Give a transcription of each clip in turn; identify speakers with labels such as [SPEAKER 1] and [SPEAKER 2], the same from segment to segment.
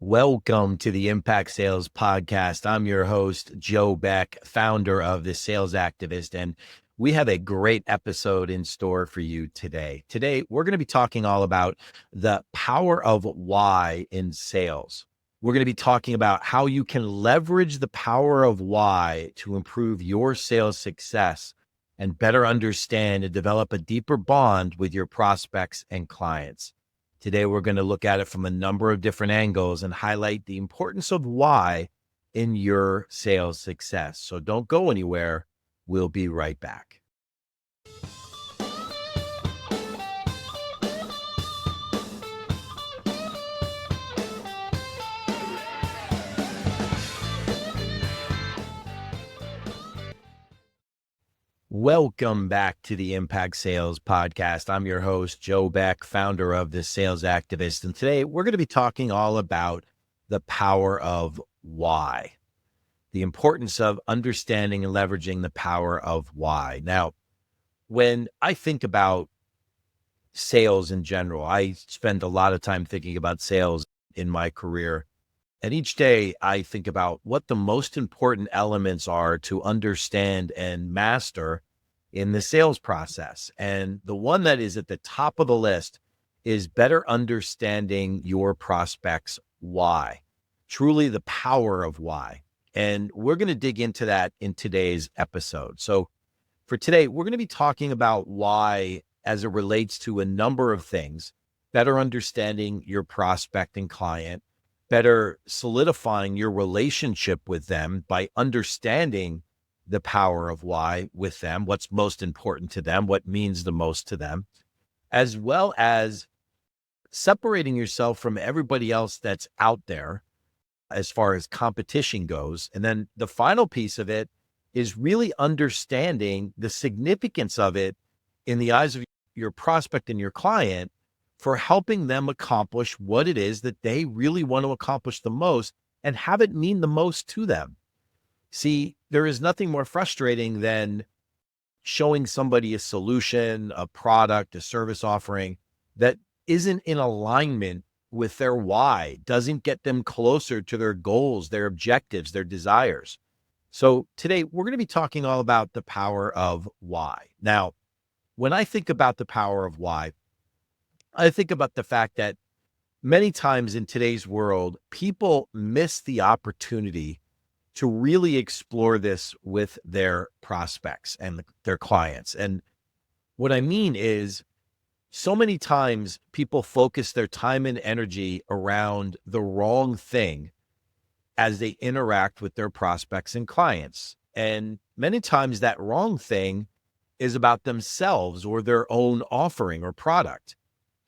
[SPEAKER 1] Welcome to the Impact Sales Podcast. I'm your host, Joe Beck, founder of The Sales Activist, and we have a great episode in store for you today. Today, we're going to be talking all about the power of why in sales. We're going to be talking about how you can leverage the power of why to improve your sales success and better understand and develop a deeper bond with your prospects and clients. Today, we're going to look at it from a number of different angles and highlight the importance of why in your sales success. So don't go anywhere. We'll be right back. Welcome back to the Impact Sales Podcast. I'm your host, Joe Beck, founder of The Sales Activist. And today we're going to be talking all about the power of why, the importance of understanding and leveraging the power of why. Now, when I think about sales in general, I spend a lot of time thinking about sales in my career. And each day I think about what the most important elements are to understand and master in the sales process. And the one that is at the top of the list is better understanding your prospects' why, truly the power of why. And we're going to dig into that in today's episode. So for today, we're going to be talking about why as it relates to a number of things, better understanding your prospect and client, better solidifying your relationship with them by understanding the power of why with them, what's most important to them, what means the most to them, as well as separating yourself from everybody else that's out there as far as competition goes. And then the final piece of it is really understanding the significance of it in the eyes of your prospect and your client for helping them accomplish what it is that they really want to accomplish the most and have it mean the most to them. See, there is nothing more frustrating than showing somebody a solution, a product, a service offering that isn't in alignment with their why, doesn't get them closer to their goals, their objectives, their desires. So today we're going to be talking all about the power of why. Now, when I think about the power of why, I think about the fact that many times in today's world, people miss the opportunity to really explore this with their prospects and their clients. And what I mean is, so many times people focus their time and energy around the wrong thing as they interact with their prospects and clients. And many times that wrong thing is about themselves or their own offering or product.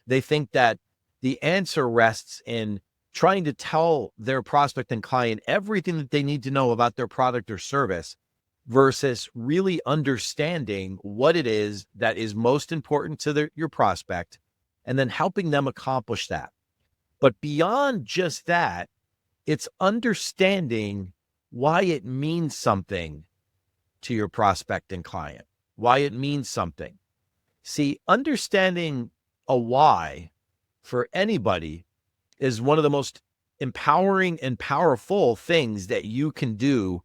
[SPEAKER 1] They think that the answer rests in trying to tell their prospect and client everything that they need to know about their product or service versus really understanding what it is that is most important to your prospect and then helping them accomplish that. But beyond just that, it's understanding why it means something to your prospect and client, why it means something. See, understanding a why for anybody is one of the most empowering and powerful things that you can do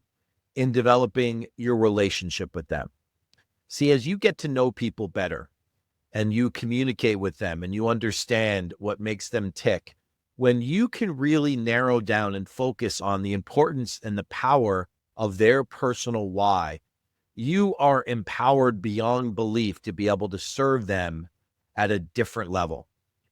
[SPEAKER 1] in developing your relationship with them. See, as you get to know people better and you communicate with them and you understand what makes them tick, when you can really narrow down and focus on the importance and the power of their personal why, you are empowered beyond belief to be able to serve them at a different level.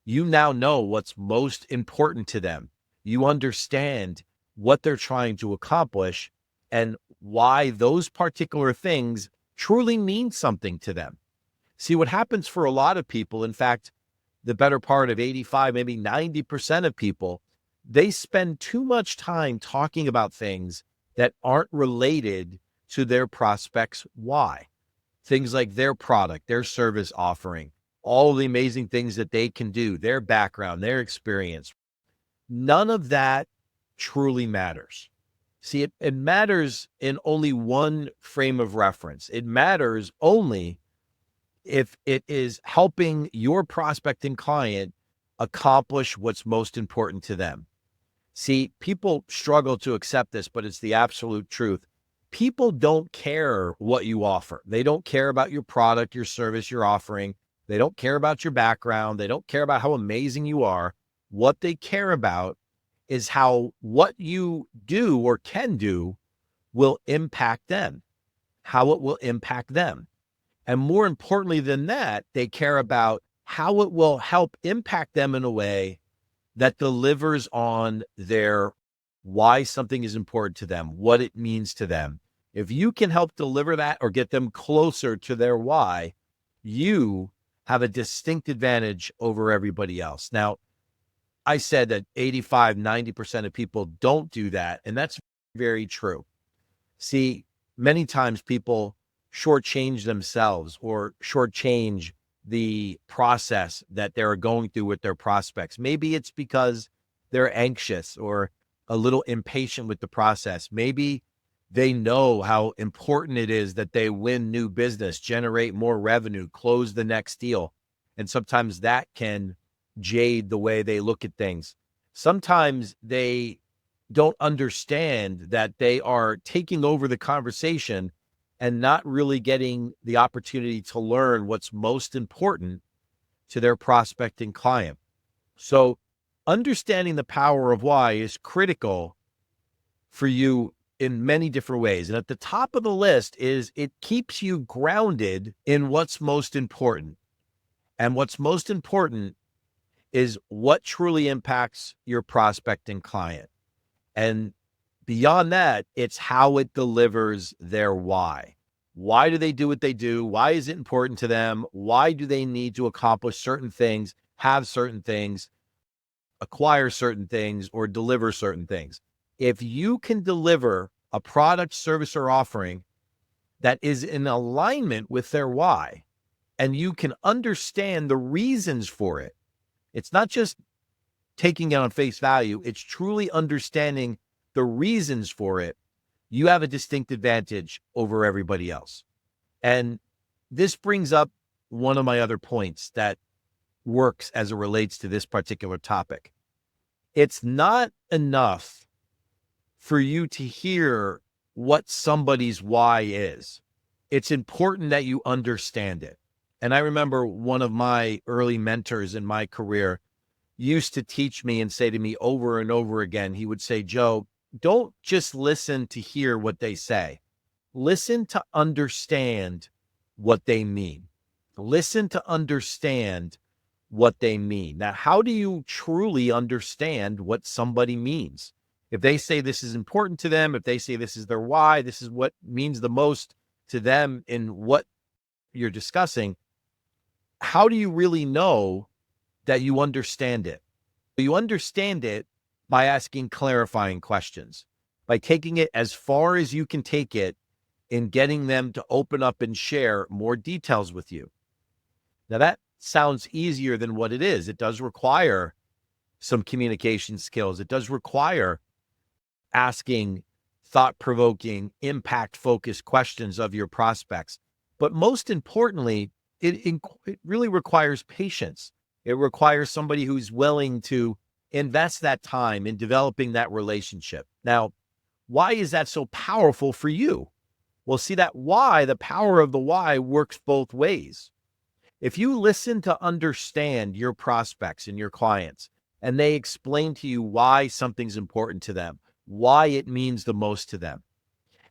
[SPEAKER 1] You now know what's most important to them. You understand what they're trying to accomplish and why those particular things truly mean something to them. See, what happens for a lot of people, in fact, the better part of 85, maybe 90% of people, they spend too much time talking about things that aren't related to their prospects' why. Things like their product, their service offering, all the amazing things that they can do, their background, their experience. None of that truly matters. See, it matters in only one frame of reference. It matters only if it is helping your prospect and client accomplish what's most important to them. See, people struggle to accept this, but it's the absolute truth. People don't care what you offer. They don't care about your product, your service you're offering. They don't care about your background. They don't care about how amazing you are. What they care about is how what you do or can do will impact them, how it will impact them. And more importantly than that, they care about how it will help impact them in a way that delivers on their why something is important to them, what it means to them. If you can help deliver that or get them closer to their why, you have a distinct advantage over everybody else. Now, I said that 85, 90% of people don't do that, and that's very true. See, many times people shortchange themselves or shortchange the process that they're going through with their prospects. Maybe it's because they're anxious or a little impatient with the process. Maybe they know how important it is that they win new business, generate more revenue, close the next deal. And sometimes that can jade the way they look at things. Sometimes they don't understand that they are taking over the conversation and not really getting the opportunity to learn what's most important to their prospecting client. So understanding the power of why is critical for you in many different ways. And at the top of the list is it keeps you grounded in what's most important. And what's most important is what truly impacts your prospecting client. And beyond that, it's how it delivers their why. Why do they do what they do? Why is it important to them? Why do they need to accomplish certain things, have certain things, acquire certain things, or deliver certain things? If you can deliver a product, service, or offering that is in alignment with their why, and you can understand the reasons for it, it's not just taking it on face value, it's truly understanding the reasons for it, you have a distinct advantage over everybody else. And this brings up one of my other points that works as it relates to this particular topic. It's not enough for you to hear what somebody's why is. It's important that you understand it. And I remember one of my early mentors in my career used to teach me and say to me over and over again, he would say, Joe, don't just listen to hear what they say. Listen to understand what they mean. Listen to understand what they mean. Now, how do you truly understand what somebody means? If they say this is important to them, if they say this is their why, this is what means the most to them in what you're discussing, how do you really know that you understand it? You understand it by asking clarifying questions, by taking it as far as you can take it in getting them to open up and share more details with you. Now, that sounds easier than what it is. It does require some communication skills. It does require asking thought-provoking, impact-focused questions of your prospects. But most importantly, it really requires patience. It requires somebody who's willing to invest that time in developing that relationship. Now, why is that so powerful for you? Well, see, that why, the power of the why works both ways. If you listen to understand your prospects and your clients, and they explain to you why something's important to them, why it means the most to them,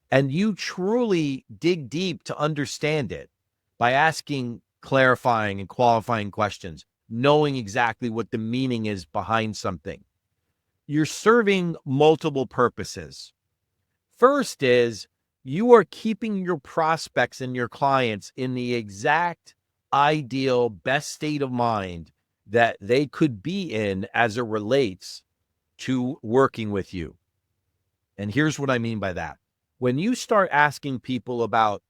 [SPEAKER 1] and you truly dig deep to understand it by asking clarifying and qualifying questions, knowing exactly what the meaning is behind something, you're serving multiple purposes. First is you are keeping your prospects and your clients in the exact ideal best state of mind that they could be in as it relates to working with you. And here's what I mean by that. When you start asking people about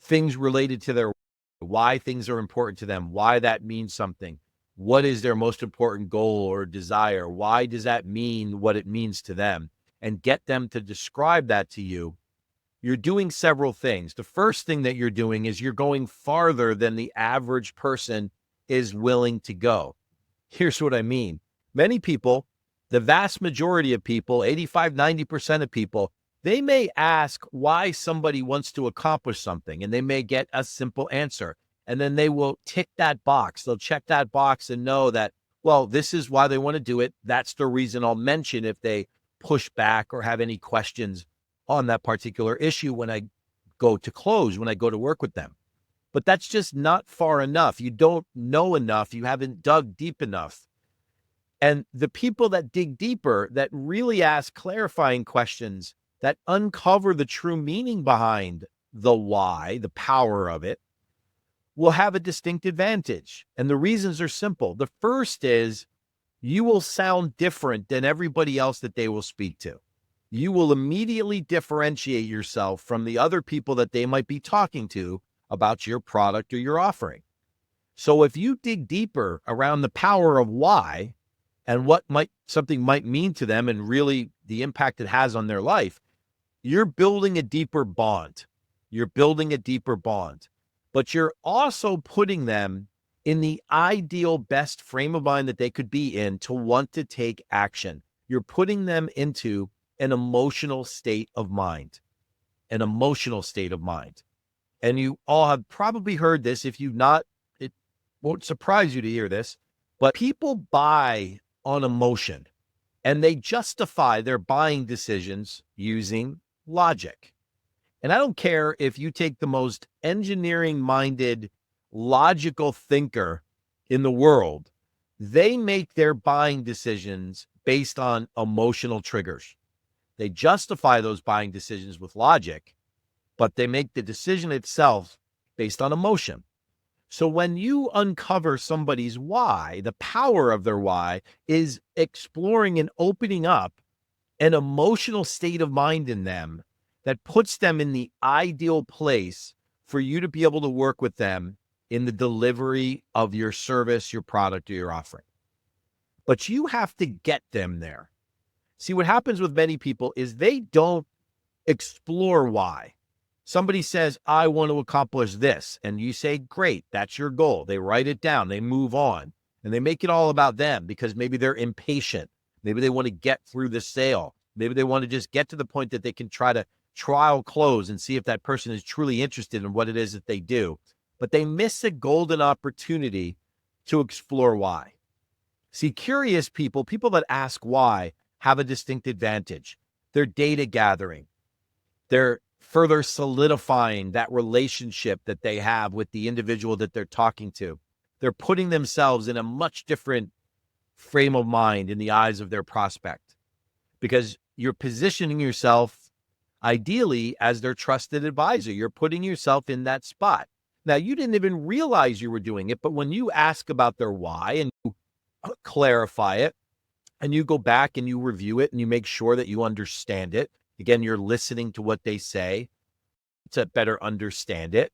[SPEAKER 1] things related to their why things are important to them, why that means something, what is their most important goal or desire, why does that mean what it means to them, and get them to describe that to you, you're doing several things. The first thing that you're doing is you're going farther than the average person is willing to go. Here's what I mean. Many people, The vast majority of people, 85, 90% of people, they may ask why somebody wants to accomplish something, and they may get a simple answer. And then they will tick that box. They'll check that box and know that, well, this is why they want to do it. That's the reason I'll mention if they push back or have any questions on that particular issue when I go to close, when I go to work with them. But that's just not far enough. You don't know enough. You haven't dug deep enough. And the people that dig deeper, that really ask clarifying questions, that uncover the true meaning behind the why, the power of it, will have a distinct advantage. And the reasons are simple. The first is you will sound different than everybody else that they will speak to. You will immediately differentiate yourself from the other people that they might be talking to about your product or your offering. So if you dig deeper around the power of why and what something might mean to them and really the impact it has on their life, you're building a deeper bond. You're building a deeper bond, but you're also putting them in the ideal best frame of mind that they could be in to want to take action. You're putting them into an emotional state of mind, an emotional state of mind. And you all have probably heard this. If you've not, it won't surprise you to hear this, but people buy on emotion and they justify their buying decisions using logic. And I don't care if you take the most engineering-minded, logical thinker in the world, they make their buying decisions based on emotional triggers. They justify those buying decisions with logic, but they make the decision itself based on emotion. So when you uncover somebody's why, the power of their why is exploring and opening up an emotional state of mind in them that puts them in the ideal place for you to be able to work with them in the delivery of your service, your product, or your offering. But you have to get them there. See, what happens with many people is they don't explore why. Somebody says, I want to accomplish this. And you say, great, that's your goal. They write it down, they move on, and they make it all about them because maybe they're impatient. Maybe they want to get through the sale. Maybe they want to just get to the point that they can try to trial close and see if that person is truly interested in what it is that they do. But they miss a golden opportunity to explore why. See, curious people, people that ask why, have a distinct advantage. They're data gathering. They're further solidifying that relationship that they have with the individual that they're talking to. They're putting themselves in a much different frame of mind in the eyes of their prospect because you're positioning yourself ideally as their trusted advisor. You're putting yourself in that spot. Now, you didn't even realize you were doing it, but when you ask about their why and you clarify it and you go back and you review it and you make sure that you understand it, again, you're listening to what they say to better understand it.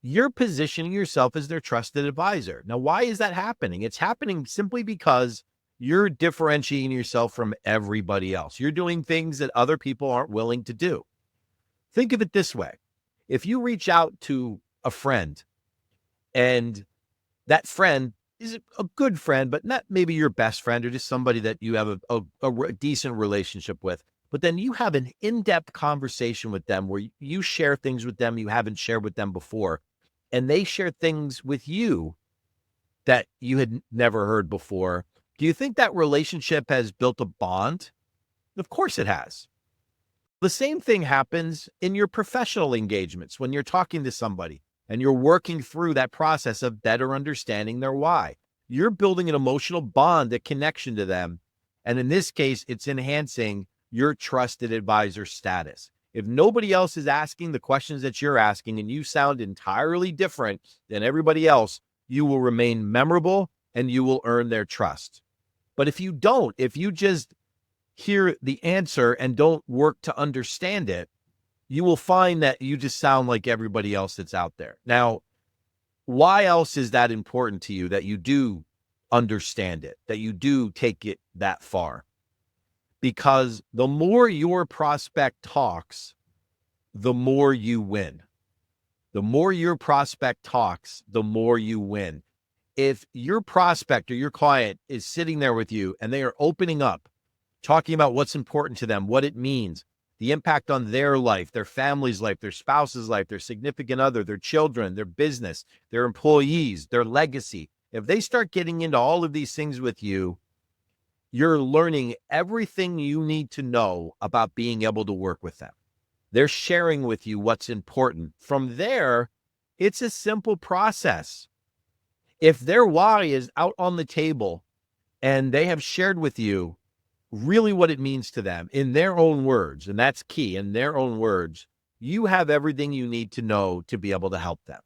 [SPEAKER 1] You're positioning yourself as their trusted advisor. Now, why is that happening? It's happening simply because you're differentiating yourself from everybody else. You're doing things that other people aren't willing to do. Think of it this way. If you reach out to a friend and that friend is a good friend, but not maybe your best friend or just somebody that you have a decent relationship with, but then you have an in-depth conversation with them where you share things with them you haven't shared with them before, and they share things with you that you had never heard before. Do you think that relationship has built a bond? Of course it has. The same thing happens in your professional engagements when you're talking to somebody and you're working through that process of better understanding their why. You're building an emotional bond, a connection to them. And in this case, it's enhancing your trusted advisor status. If nobody else is asking the questions that you're asking and you sound entirely different than everybody else, you will remain memorable and you will earn their trust. But if you don't, if you just hear the answer and don't work to understand it, you will find that you just sound like everybody else that's out there. Now, why else is that important to you, that you do understand it, that you do take it that far? Because the more your prospect talks, the more you win. The more your prospect talks, the more you win. If your prospect or your client is sitting there with you and they are opening up talking about what's important to them, what it means, the impact on their life, their family's life, their spouse's life, their significant other, their children, their business, their employees, their legacy. If they start getting into all of these things with you, you're learning everything you need to know about being able to work with them. They're sharing with you what's important. From there, it's a simple process. If their why is out on the table and they have shared with you really what it means to them in their own words, and that's key, in their own words, you have everything you need to know to be able to help them.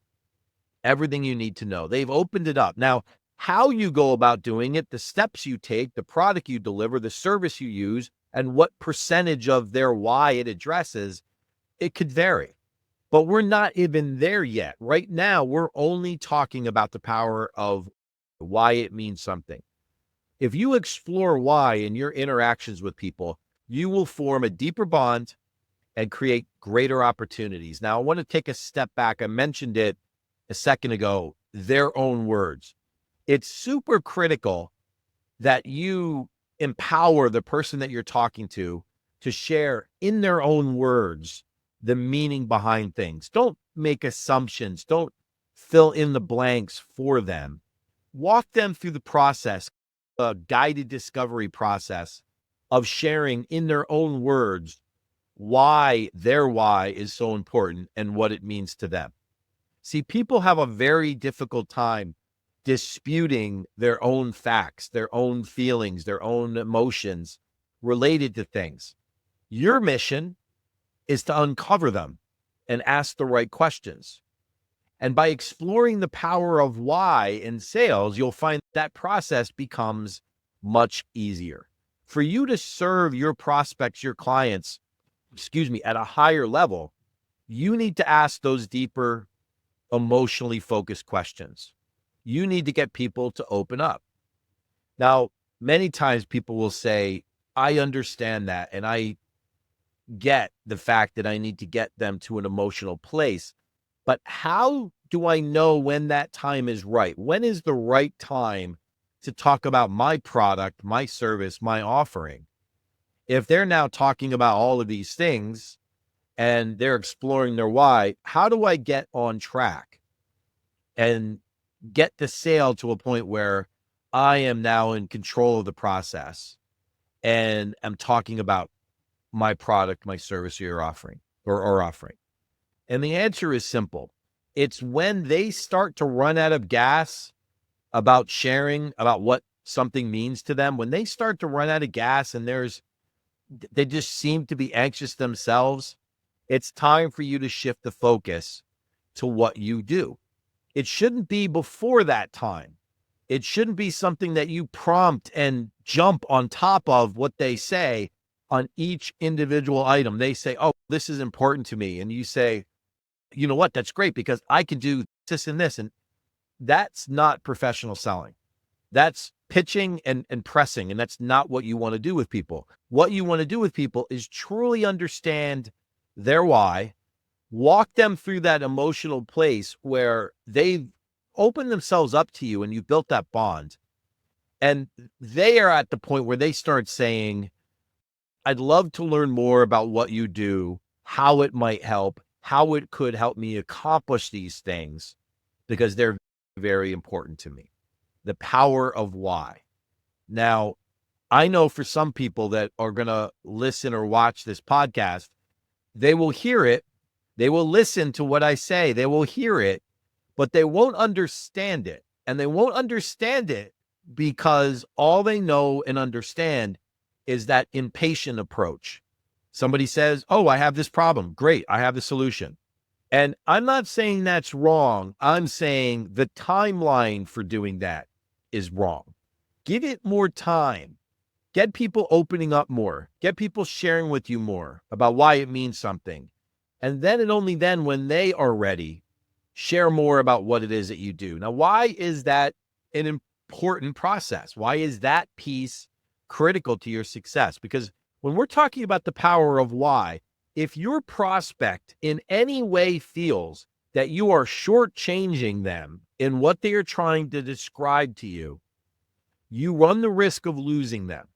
[SPEAKER 1] Everything you need to know. They've opened it up. Now, how you go about doing it, the steps you take, the product you deliver, the service you use, and what percentage of their why it addresses, it could vary. But we're not even there yet. Right now, we're only talking about the power of why it means something. If you explore why in your interactions with people, you will form a deeper bond and create greater opportunities. Now, I want to take a step back. I mentioned it a second ago, their own words. It's super critical that you empower the person that you're talking to share in their own words the meaning behind things. Don't make assumptions. Don't fill in the blanks for them. Walk them through the process, a guided discovery process of sharing in their own words why their why is so important and what it means to them. See, people have a very difficult time disputing their own facts, their own feelings, their own emotions related to things. Your mission is to uncover them and ask the right questions. And by exploring the power of why in sales, you'll find that process becomes much easier. For you to serve your prospects, your clients, at a higher level, you need to ask those deeper, emotionally focused questions. You need to get people to open up. Now, many times people will say, I understand that, and I get the fact that I need to get them to an emotional place. But how do I know when that time is right? When is the right time to talk about my product, my service, my offering? If they're now talking about all of these things and they're exploring their why, how do I get on track and get the sale to a point where I am now in control of the process and I'm talking about my product, my service you're offering or offering? And the answer is simple. It's when they start to run out of gas about sharing about what something means to them, when they start to run out of gas and they just seem to be anxious themselves, it's time for you to shift the focus to what you do. It shouldn't be before that time. It shouldn't be something that you prompt and jump on top of what they say on each individual item. They say, oh, this is important to me. And you say, you know what? That's great because I can do this and this. And that's not professional selling. That's pitching and pressing. And that's not what you want to do with people. What you want to do with people is truly understand their why, walk them through that emotional place where they've opened themselves up to you and you built that bond. And they are at the point where they start saying, I'd love to learn more about what you do, how it might help, how it could help me accomplish these things, because they're very important to me. The power of why. Now, I know for some people that are going to listen or watch this podcast, they will hear it. They will listen to what I say. They will hear it, but they won't understand it. And they won't understand it because all they know and understand is that impatient approach. Somebody says, oh, I have this problem. Great. I have the solution. And I'm not saying that's wrong. I'm saying the timeline for doing that is wrong. Give it more time. Get people opening up more. Get people sharing with you more about why it means something. And then and only then, when they are ready, share more about what it is that you do. Now, why is that an important process? Why is that piece critical to your success? Because when we're talking about the power of why, if your prospect in any way feels that you are shortchanging them in what they are trying to describe to you, you run the risk of losing them.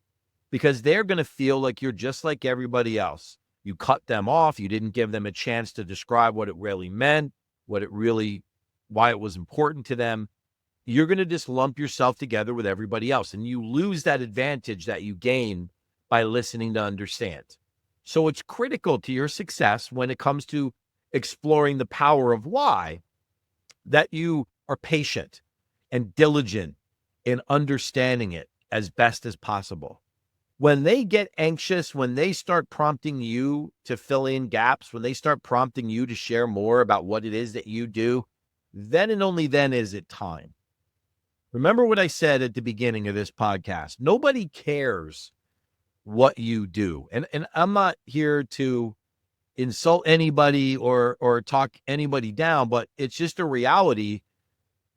[SPEAKER 1] because they're going to feel like you're just like everybody else. You cut them off. You didn't give them a chance to describe what it really meant, why it was important to them. You're going to just lump yourself together with everybody else, and you lose that advantage that you gain by listening to understand. So it's critical to your success when it comes to exploring the power of why, that you are patient and diligent in understanding it as best as possible. When they get anxious, when they start prompting you to fill in gaps, when they start prompting you to share more about what it is that you do, then and only then is it time. Remember what I said at the beginning of this podcast. Nobody cares what you do. And I'm not here to insult anybody or talk anybody down, but it's just a reality.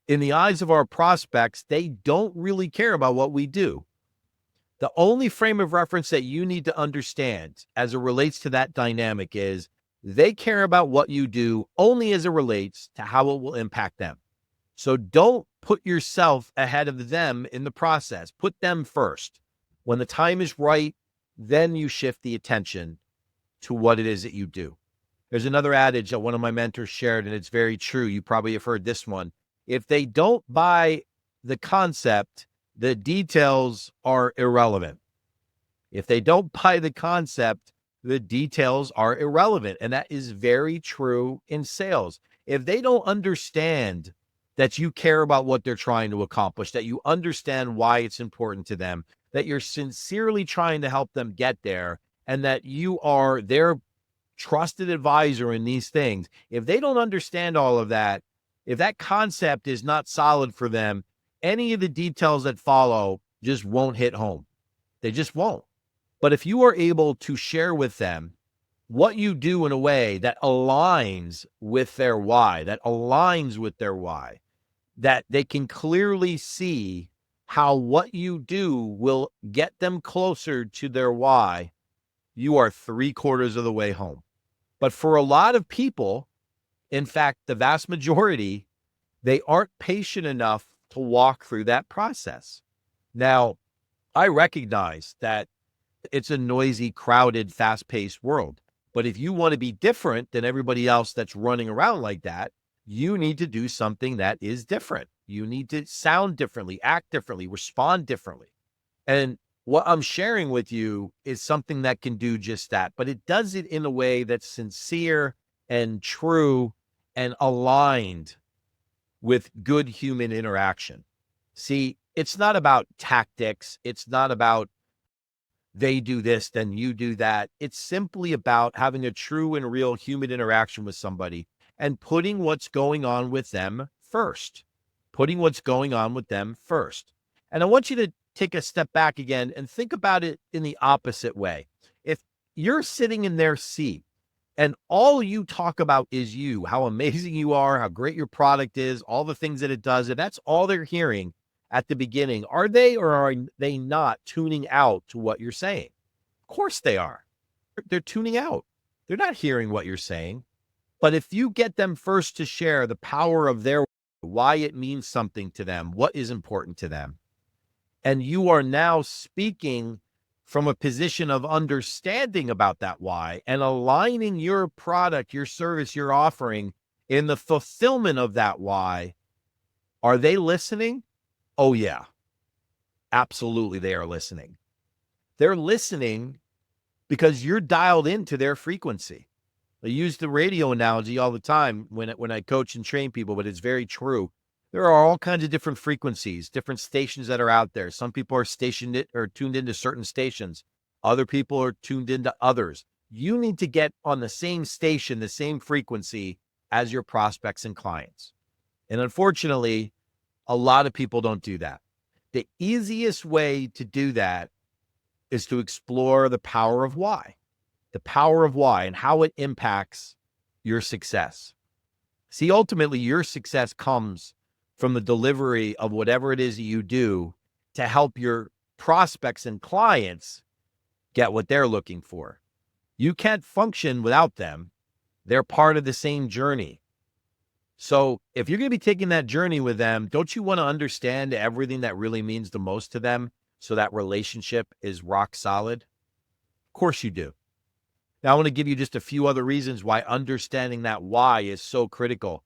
[SPEAKER 1] In the eyes of our prospects, they don't really care about what we do. The only frame of reference that you need to understand as it relates to that dynamic is they care about what you do only as it relates to how it will impact them. So don't put yourself ahead of them in the process. Put them first. When the time is right, then you shift the attention to what it is that you do. There's another adage that one of my mentors shared, and it's very true. You probably have heard this one. If they don't buy the concept, the details are irrelevant. If they don't buy the concept, the details are irrelevant. And that is very true in sales. If they don't understand that you care about what they're trying to accomplish, that you understand why it's important to them, that you're sincerely trying to help them get there, and that you are their trusted advisor in these things, if they don't understand all of that, if that concept is not solid for them, any of the details that follow just won't hit home. They just won't. But if you are able to share with them what you do in a way that aligns with their why, that they can clearly see how what you do will get them closer to their why, you are 3/4 of the way home. But for a lot of people, in fact, the vast majority, they aren't patient enough to walk through that process. Now, I recognize that it's a noisy, crowded, fast-paced world. But if you want to be different than everybody else that's running around like that, you need to do something that is different. You need to sound differently, act differently, respond differently. And what I'm sharing with you is something that can do just that, but it does it in a way that's sincere and true and aligned with good human interaction. See, it's not about tactics. It's not about they do this, then you do that. It's simply about having a true and real human interaction with somebody and putting what's going on with them first. And I want you to take a step back again and think about it in the opposite way. If you're sitting in their seat and all you talk about is you, how amazing you are, how great your product is, all the things that it does, and that's all they're hearing at the beginning, are they or are they not tuning out to what you're saying? Of course they are. They're tuning out. They're not hearing what you're saying. But if you get them first to share the power of their why it means something to them, what is important to them, and you are now speaking from a position of understanding about that why and aligning your product, your service, your offering in the fulfillment of that why, are they listening? Oh, yeah, absolutely. They are listening. They're listening because you're dialed into their frequency. I use the radio analogy all the time when I coach and train people, but it's very true. There are all kinds of different frequencies, different stations that are out there. Some people are stationed or tuned into certain stations. Other people are tuned into others. You need to get on the same station, the same frequency as your prospects and clients. And unfortunately, a lot of people don't do that. The easiest way to do that is to explore the power of why and how it impacts your success. See, ultimately, your success comes from the delivery of whatever it is that you do to help your prospects and clients get what they're looking for. You can't function without them. They're part of the same journey. So if you're going to be taking that journey with them, don't you want to understand everything that really means the most to them? so that relationship is rock solid? Of course you do. Now, I want to give you just a few other reasons why understanding that why is so critical.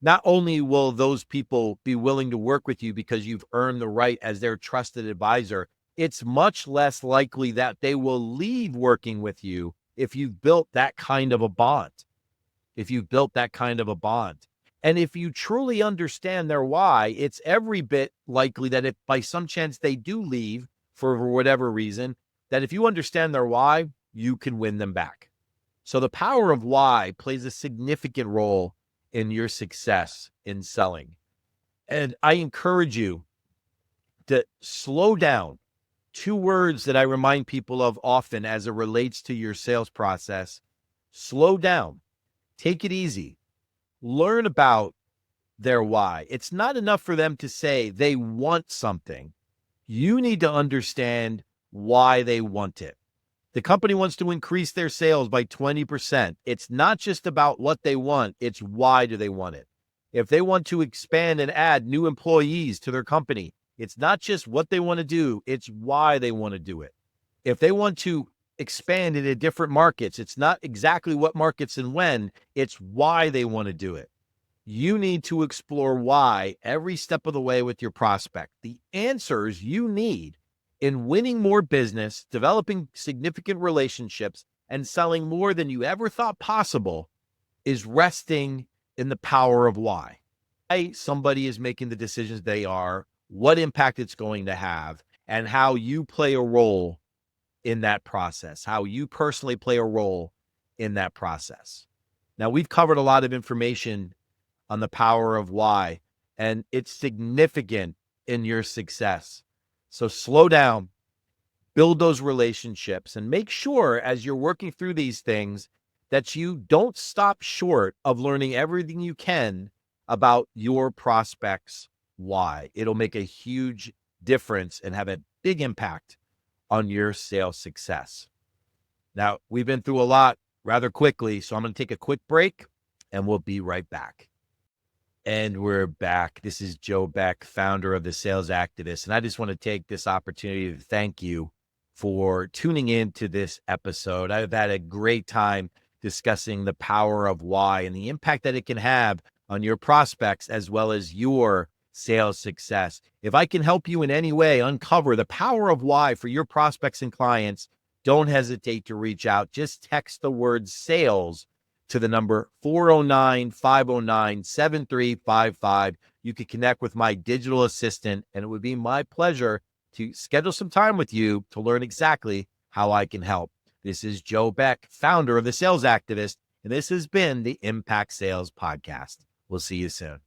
[SPEAKER 1] Not only will those people be willing to work with you because you've earned the right as their trusted advisor, it's much less likely that they will leave working with you if you've built that kind of a bond. If you've built that kind of a bond. And if you truly understand their why, it's every bit likely that if by some chance they do leave for whatever reason, that if you understand their why, you can win them back. So the power of why plays a significant role in your success in selling. And I encourage you to slow down. Two words that I remind people of often as it relates to your sales process: slow down, take it easy, learn about their why. It's not enough for them to say they want something. You need to understand why they want it. The company wants to increase their sales by 20%. It's not just about what they want, it's why do they want it. If they want to expand and add new employees to their company, it's not just what they want to do, it's why they want to do it. If they want to expand into different markets, it's not exactly what markets and when, it's why they want to do it. You need to explore why every step of the way with your prospect. The answers you need in winning more business, developing significant relationships, and selling more than you ever thought possible is resting in the power of why. Why somebody is making the decisions they are, what impact it's going to have, and how you play a role in that process, how you personally play a role in that process. Now, we've covered a lot of information on the power of why, and it's significant in your success. So slow down, build those relationships, and make sure as you're working through these things that you don't stop short of learning everything you can about your prospects' why. It'll make a huge difference and have a big impact on your sales success. Now, we've been through a lot rather quickly, so I'm going to take a quick break and we'll be right back. And we're back. This is Joe Beck, founder of The Sales Activist. And I just want to take this opportunity to thank you for tuning in to this episode. I've had a great time discussing the power of why and the impact that it can have on your prospects as well as your sales success. If I can help you in any way uncover the power of why for your prospects and clients, don't hesitate to reach out. Just text the word sales to the number 409-509-7355. You can connect with my digital assistant, and it would be my pleasure to schedule some time with you to learn exactly how I can help. This is Joe Beck, founder of The Sales Activist, and this has been the Impact Sales Podcast. We'll see you soon.